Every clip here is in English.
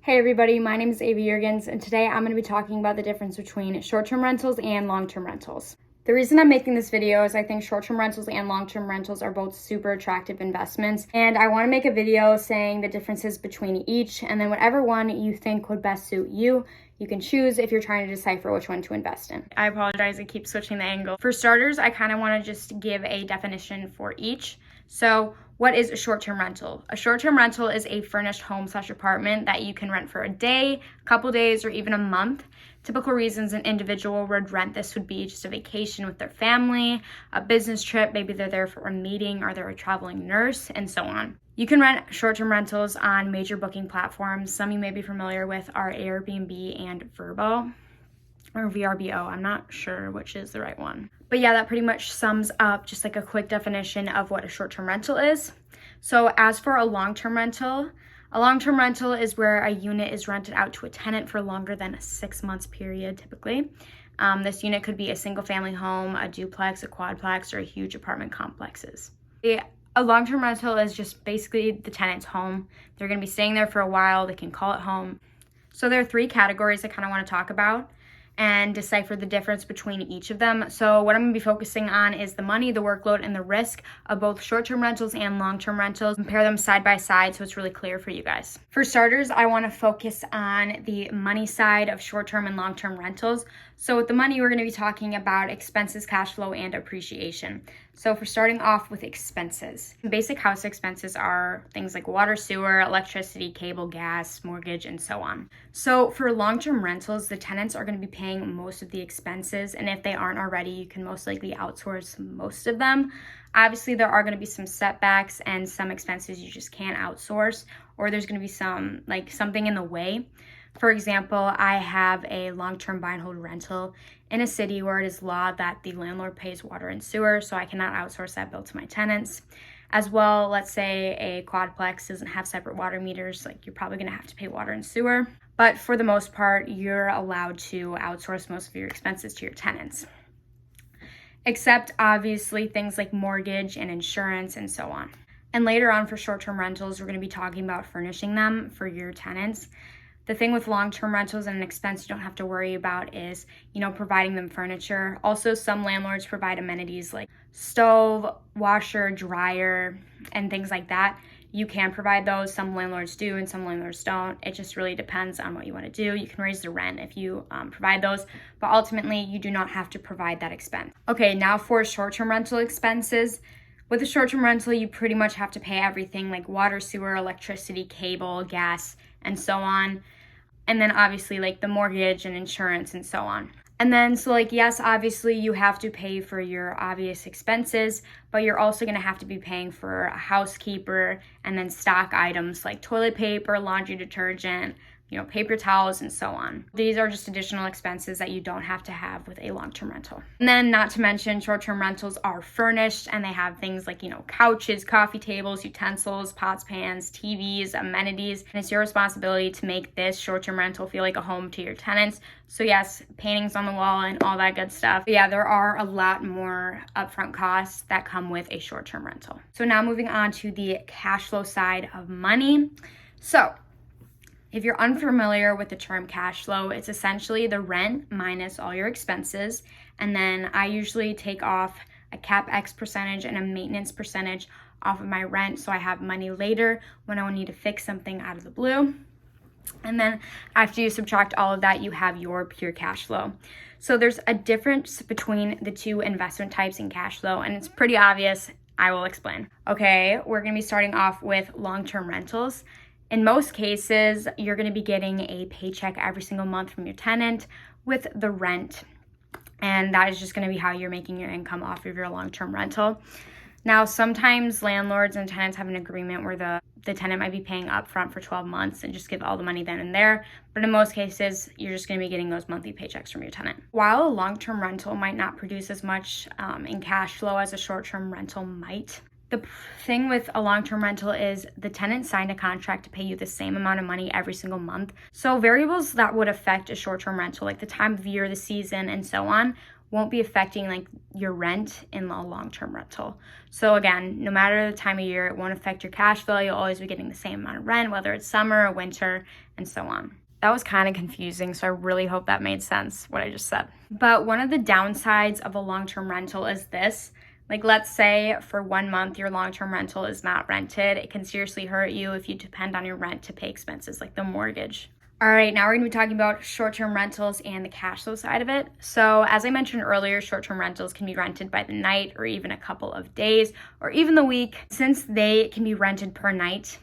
Hey everybody, my name is Ava Jurgens, and today I'm going to be talking about the difference between short-term rentals and long-term rentals. The reason I'm making this video is I think short-term rentals and long-term rentals are both super attractive investments, and I want to make a video saying the differences between each, and then whatever one you think would best suit you, you can choose if you're trying to decipher which one to invest in. I apologize, I keep switching the angle. For starters, I kind of want to just give a definition for each. So what is a short-term rental? A short-term rental is a furnished home/apartment that you can rent for a day, a couple days, or even a month. Typical reasons an individual would rent this would be just a vacation with their family, a business trip, maybe they're there for a meeting or they're a traveling nurse, and so on. You can rent short-term rentals on major booking platforms. Some you may be familiar with are Airbnb and Vrbo. Or VRBO, I'm not sure which is the right one. But yeah, that pretty much sums up just like a quick definition of what a short-term rental is. So as for a long-term rental is where a unit is rented out to a tenant for longer than a 6 months period typically. This unit could be a single family home, a duplex, a quadplex, or a huge apartment complexes. A long-term rental is just basically the tenant's home. They're gonna be staying there for a while, they can call it home. So there are 3 categories I kind of want to talk about and decipher the difference between each of them. So what I'm going to be focusing on is the money, the workload, and the risk of both short-term rentals and long-term rentals. Compare them side by side so it's really clear for you guys. For starters, I want to focus on the money side of short-term and long-term rentals. So with the money, we're going to be talking about expenses, cash flow, and appreciation. So for starting off with expenses, basic house expenses are things like water, sewer, electricity, cable, gas, mortgage, and so on. So for long-term rentals, the tenants are going to be paying most of the expenses, and if they aren't already, you can most likely outsource most of them. Obviously, there are going to be some setbacks and some expenses you just can't outsource, or there's going to be something in the way. For example, I have a long-term buy and hold rental in a city where it is law that the landlord pays water and sewer, so I cannot outsource that bill to my tenants. As well, let's say a quadplex doesn't have separate water meters, like you're probably gonna have to pay water and sewer. But for the most part, you're allowed to outsource most of your expenses to your tenants. Except obviously things like mortgage and insurance and so on. And later on for short-term rentals, we're gonna be talking about furnishing them for your tenants. The thing with long-term rentals and an expense you don't have to worry about is, providing them furniture. Also, some landlords provide amenities like stove, washer, dryer, and things like that. You can provide those. Some landlords do and some landlords don't. It just really depends on what you want to do. You can raise the rent if you provide those, but ultimately you do not have to provide that expense. Okay, now for short-term rental expenses. With a short-term rental, you pretty much have to pay everything like water, sewer, electricity, cable, gas, and so on. And then obviously like the mortgage and insurance and so on. And then yes, obviously you have to pay for your obvious expenses, but you're also gonna have to be paying for a housekeeper and then stock items like toilet paper, laundry detergent, paper towels, and so on. These are just additional expenses that you don't have to have with a long-term rental. And then not to mention short-term rentals are furnished and they have things like, couches, coffee tables, utensils, pots, pans, TVs, amenities, and it's your responsibility to make this short-term rental feel like a home to your tenants. So yes, paintings on the wall and all that good stuff. But yeah, there are a lot more upfront costs that come with a short-term rental. So now moving on to the cash flow side of money. So if you're unfamiliar with the term cash flow, it's essentially the rent minus all your expenses. And then I usually take off a CapEx percentage and a maintenance percentage off of my rent. So I have money later when I will need to fix something out of the blue. And then after you subtract all of that, you have your pure cash flow. So there's a difference between the 2 investment types in cash flow, and it's pretty obvious. I will explain. Okay, we're gonna be starting off with long-term rentals. In most cases, you're going to be getting a paycheck every single month from your tenant with the rent. And that is just going to be how you're making your income off of your long-term rental. Now, sometimes landlords and tenants have an agreement where the tenant might be paying upfront for 12 months and just give all the money then and there. But in most cases, you're just going to be getting those monthly paychecks from your tenant. While a long-term rental might not produce as much in cash flow as a short-term rental might, the thing with a long-term rental is the tenant signed a contract to pay you the same amount of money every single month. So variables that would affect a short-term rental, like the time of year, the season, and so on, won't be affecting like your rent in a long-term rental. So again, no matter the time of year, it won't affect your cash flow. You'll always be getting the same amount of rent, whether it's summer or winter, and so on. That was kind of confusing, so I really hope that made sense, what I just said. But one of the downsides of a long-term rental is this. Like, let's say for 1 month, your long-term rental is not rented. It can seriously hurt you if you depend on your rent to pay expenses like the mortgage. All right, now we're gonna be talking about short-term rentals and the cash flow side of it. So as I mentioned earlier, short-term rentals can be rented by the night or even a couple of days or even the week. Since they can be rented per night,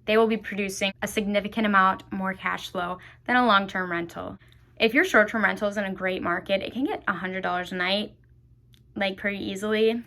they will be producing a significant amount more cash flow than a long-term rental. If your short-term rental is in a great market, it can get $100 a night, like pretty easily.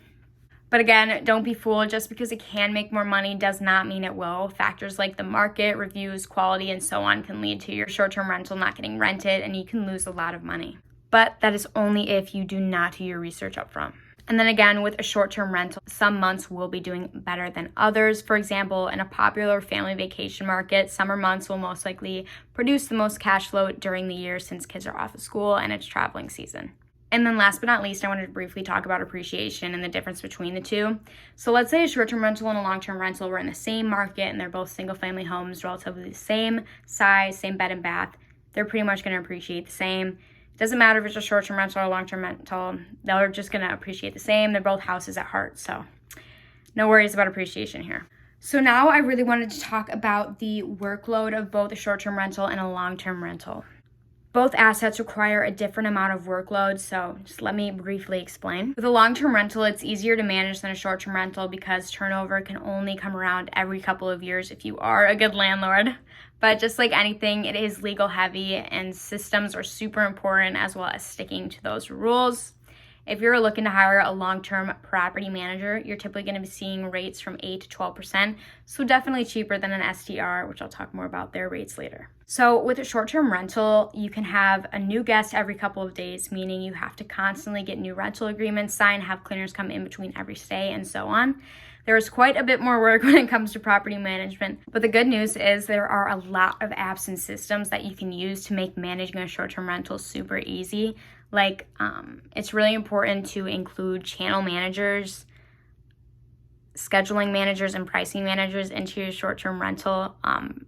But again, don't be fooled. Just because it can make more money does not mean it will. Factors like the market, reviews, quality, and so on can lead to your short-term rental not getting rented, and you can lose a lot of money. But that is only if you do not do your research up front. And then again, with a short-term rental, some months will be doing better than others. For example, in a popular family vacation market, summer months will most likely produce the most cash flow during the year since kids are off of school and it's traveling season. And then last but not least, I wanted to briefly talk about appreciation and the difference between the two. So let's say a short-term rental and a long-term rental were in the same market and they're both single-family homes, relatively the same size, same bed and bath. They're pretty much going to appreciate the same. It doesn't matter if it's a short-term rental or a long-term rental. They're just going to appreciate the same. They're both houses at heart, so no worries about appreciation here. So now I really wanted to talk about the workload of both a short-term rental and a long-term rental. Both assets require a different amount of workload, so just let me briefly explain. With a long-term rental, it's easier to manage than a short-term rental because turnover can only come around every couple of years if you are a good landlord. But just like anything, it is legal heavy and systems are super important as well as sticking to those rules. If you're looking to hire a long-term property manager, you're typically going to be seeing rates from 8 to 12%, so definitely cheaper than an STR, which I'll talk more about their rates later. So with a short-term rental, you can have a new guest every couple of days, meaning you have to constantly get new rental agreements signed, have cleaners come in between every stay, and so on. There is quite a bit more work when it comes to property management, but the good news is there are a lot of apps and systems that you can use to make managing a short-term rental super easy. Like, it's really important to include channel managers, scheduling managers, and pricing managers into your short-term rental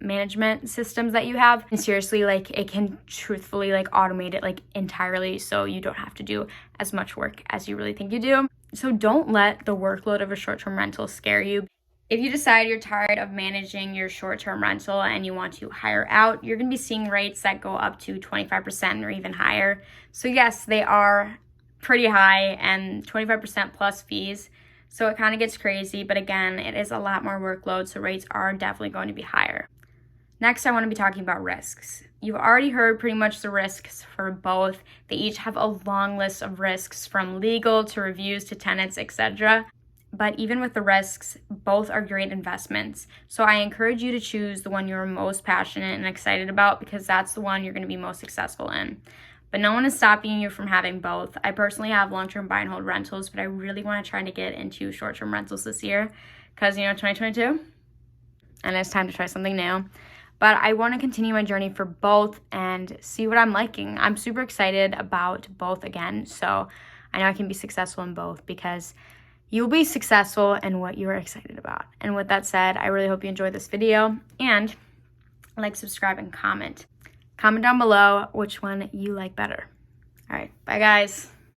management systems that you have. And seriously, like, it can truthfully like automate it like entirely, so you don't have to do as much work as you really think you do. So don't let the workload of a short-term rental scare you. If you decide you're tired of managing your short-term rental and you want to hire out, you're going to be seeing rates that go up to 25% or even higher. So yes, they are pretty high and 25% plus fees. So it kind of gets crazy, but again, it is a lot more workload, so rates are definitely going to be higher. Next, I want to be talking about risks. You've already heard pretty much the risks for both. They each have a long list of risks from legal to reviews to tenants, etc. But even with the risks, both are great investments. So I encourage you to choose the one you're most passionate and excited about because that's the one you're going to be most successful in. But no one is stopping you from having both. I personally have long-term buy and hold rentals, but I really want to try to get into short-term rentals this year because, 2022, and it's time to try something new. But I want to continue my journey for both and see what I'm liking. I'm super excited about both again, so I know I can be successful in both because you'll be successful in what you're excited about. And with that said, I really hope you enjoyed this video and like, subscribe, and comment. Comment down below which one you like better. All right, bye guys.